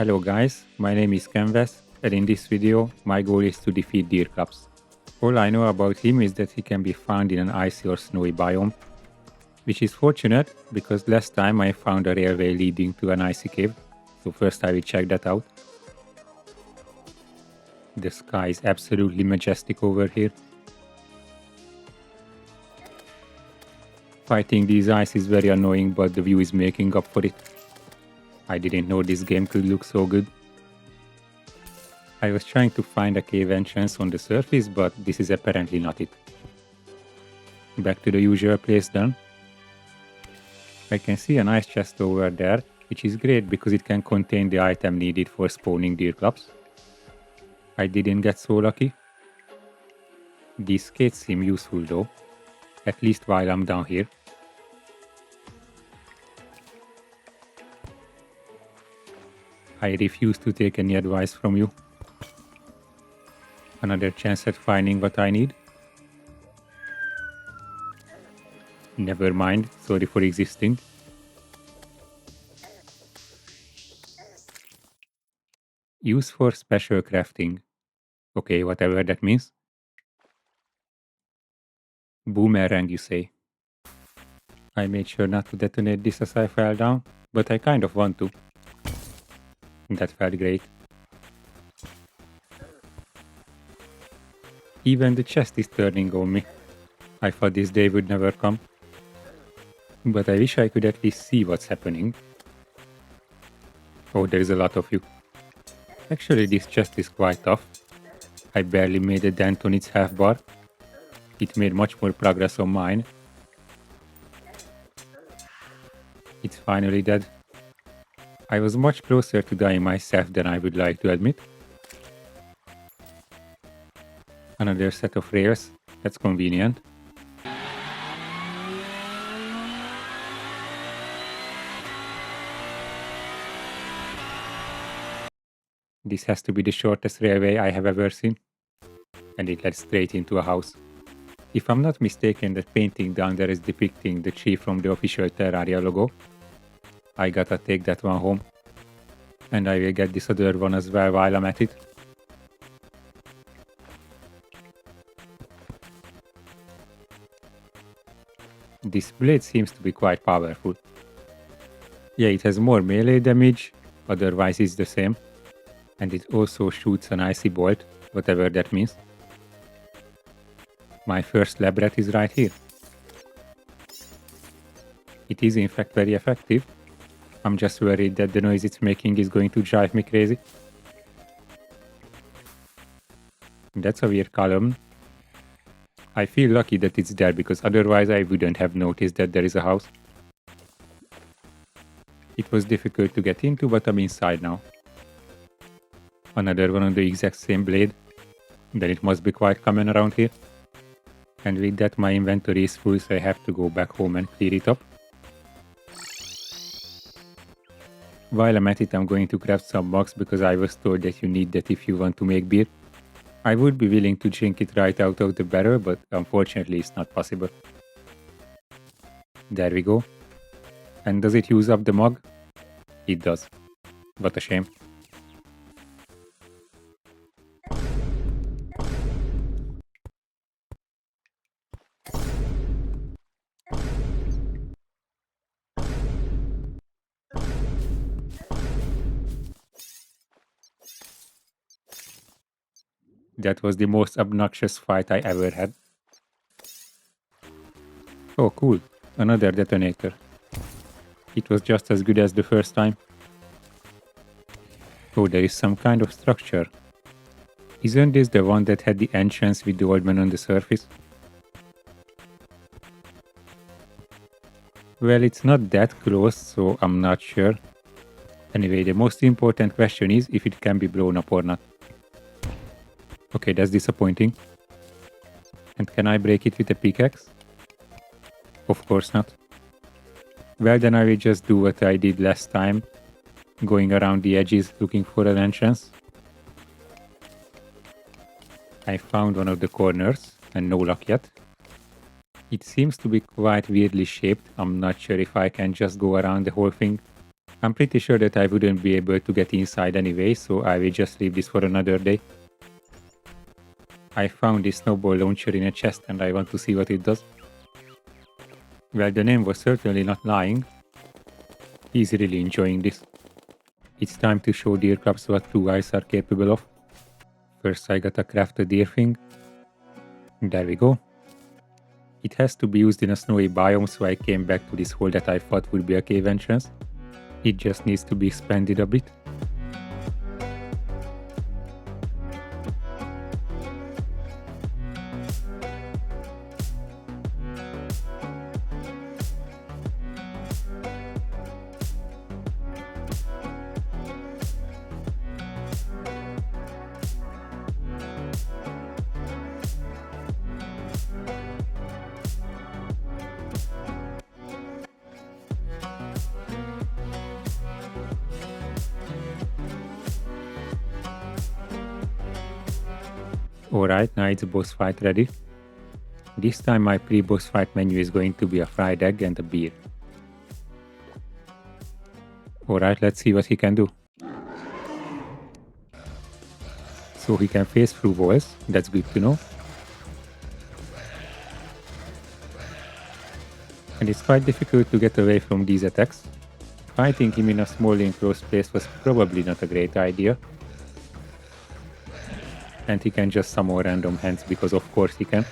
Hello guys, my name is Canvas and in this video my goal is to defeat Deerclops. All I know about him is that he can be found in an icy or snowy biome, which is fortunate because last time I found a railway leading to an icy cave, so first I will check that out. The sky is absolutely majestic over here. Fighting these ice is very annoying, but the view is making up for it. I didn't know this game could look so good. I was trying to find a cave entrance on the surface, but this is apparently not it. Back to the usual place then. I can see an ice chest over there, which is great because it can contain the item needed for spawning Deerclops. I didn't get so lucky. These skates seem useful though, at least while I'm down here. I refuse to take any advice from you. Another chance at finding what I need. Never mind, sorry for existing. Use for special crafting. Okay, whatever that means. Boomerang, you say. I made sure not to detonate this as I fell down, but I kind of want to. That felt great. Even the chest is turning on me. I thought this day would never come. But I wish I could at least see what's happening. Oh, there is a lot of you. Actually, this chest is quite tough. I barely made a dent on its half bar. It made much more progress on mine. It's finally dead. I was much closer to dying myself than I would like to admit. Another set of rails. That's convenient. This has to be the shortest railway I have ever seen. And it led straight into a house. If I'm not mistaken, that painting down there is depicting the tree from the official Terraria logo. I gotta take that one home. And I will get this other one as well while I'm at it. This blade seems to be quite powerful. Yeah, it has more melee damage, otherwise it's the same. And it also shoots an icy bolt, whatever that means. My first lab rat is right here. It is in fact very effective. I'm just worried that the noise it's making is going to drive me crazy. That's a weird column. I feel lucky that it's there because otherwise I wouldn't have noticed that there is a house. It was difficult to get into, but I'm inside now. Another one on the exact same blade. Then it must be quite common around here. And with that my inventory is full, so I have to go back home and clear it up. While I'm at it, I'm going to craft some mugs because I was told that you need that if you want to make beer. I would be willing to drink it right out of the barrel, but unfortunately it's not possible. There we go. And does it use up the mug? It does. What a shame. That was the most obnoxious fight I ever had. Oh cool, another detonator. It was just as good as the first time. Oh, there is some kind of structure. Isn't this the one that had the entrance with the old man on the surface? Well, it's not that close, so I'm not sure. Anyway, the most important question is if it can be blown up or not. Okay, that's disappointing. And can I break it with a pickaxe? Of course not. Well, then I will just do what I did last time, going around the edges looking for an entrance. I found one of the corners, and no luck yet. It seems to be quite weirdly shaped. I'm not sure if I can just go around the whole thing. I'm pretty sure that I wouldn't be able to get inside anyway, so I will just leave this for another day. I found this snowball launcher in a chest and I want to see what it does. Well, the name was certainly not lying. He's really enjoying this. It's time to show Deerclops what true eyes are capable of. First I gotta craft a deer thing. There we go. It has to be used in a snowy biome, so I came back to this hole that I thought would be a cave entrance. It just needs to be expanded a bit. Alright, now it's boss fight ready. This time my pre-boss fight menu is going to be a fried egg and a beer. Alright, let's see what he can do. So he can phase through walls, that's good to know. And it's quite difficult to get away from these attacks. Fighting him in a small enclosed place was probably not a great idea. And he can just summon random hands because of course he can.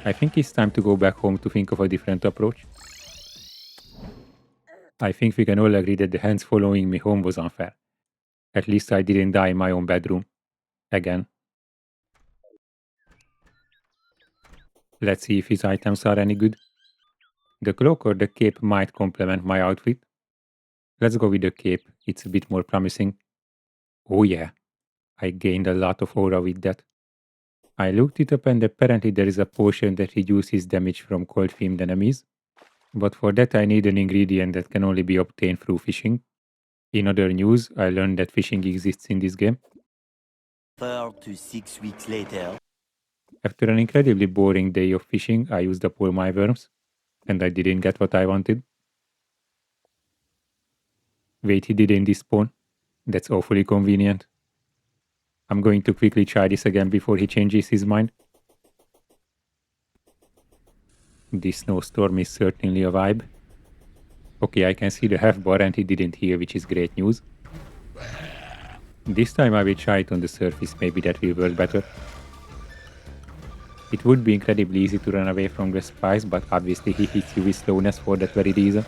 I think it's time to go back home to think of a different approach. I think we can all agree that the hands following me home was unfair. At least I didn't die in my own bedroom. Again. Let's see if his items are any good. The cloak or the cape might complement my outfit. Let's go with the cape, it's a bit more promising. Oh yeah, I gained a lot of aura with that. I looked it up and apparently there is a potion that reduces damage from cold themed enemies. But for that I need an ingredient that can only be obtained through fishing. In other news, I learned that fishing exists in this game. 4 to 6 weeks later. After an incredibly boring day of fishing, I used up all my worms. And I didn't get what I wanted. Wait, he didn't despawn. That's awfully convenient. I'm going to quickly try this again before he changes his mind. This snowstorm is certainly a vibe. Okay, I can see the half bar and he didn't hear, which is great news. This time I will try it on the surface, maybe that will work better. It would be incredibly easy to run away from the spies, but obviously he hits you with slowness for that very reason.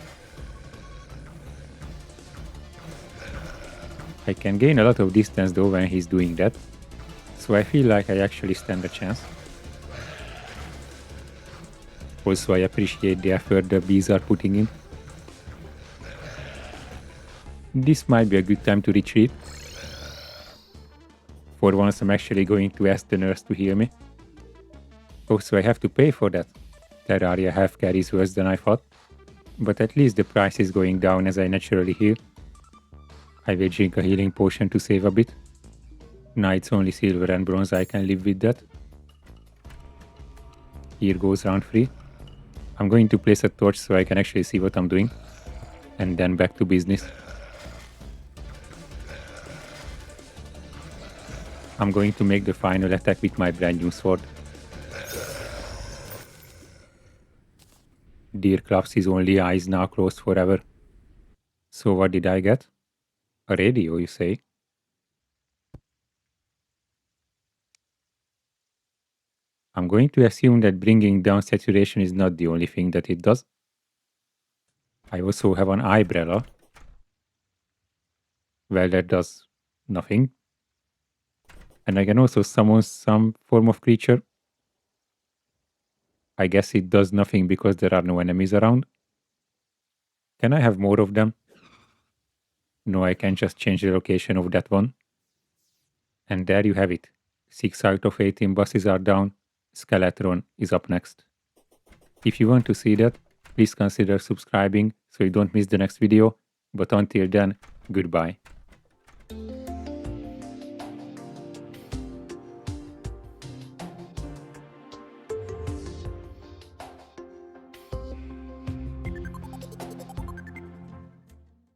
I can gain a lot of distance though when he's doing that, so I feel like I actually stand a chance. Also, I appreciate the effort the bees are putting in. This might be a good time to retreat. For once I'm actually going to ask the nurse to heal me. Oh, so I have to pay for that. Terraria healthcare is worse than I thought. But at least the price is going down as I naturally heal. I will drink a healing potion to save a bit. Now it's only silver and bronze, I can live with that. Here goes round 3. I'm going to place a torch so I can actually see what I'm doing. And then back to business. I'm going to make the final attack with my brand new sword. Deerclops' only eye is now closed forever. So what did I get? A radio, you say? I'm going to assume that bringing down saturation is not the only thing that it does. I also have an eyebrow. Well, that does nothing. And I can also summon some form of creature. I guess it does nothing because there are no enemies around. Can I have more of them? No, I can just change the location of that one. And there you have it. 6 out of 18 bosses are down. Skeletron is up next. If you want to see that, please consider subscribing so you don't miss the next video. But until then, goodbye.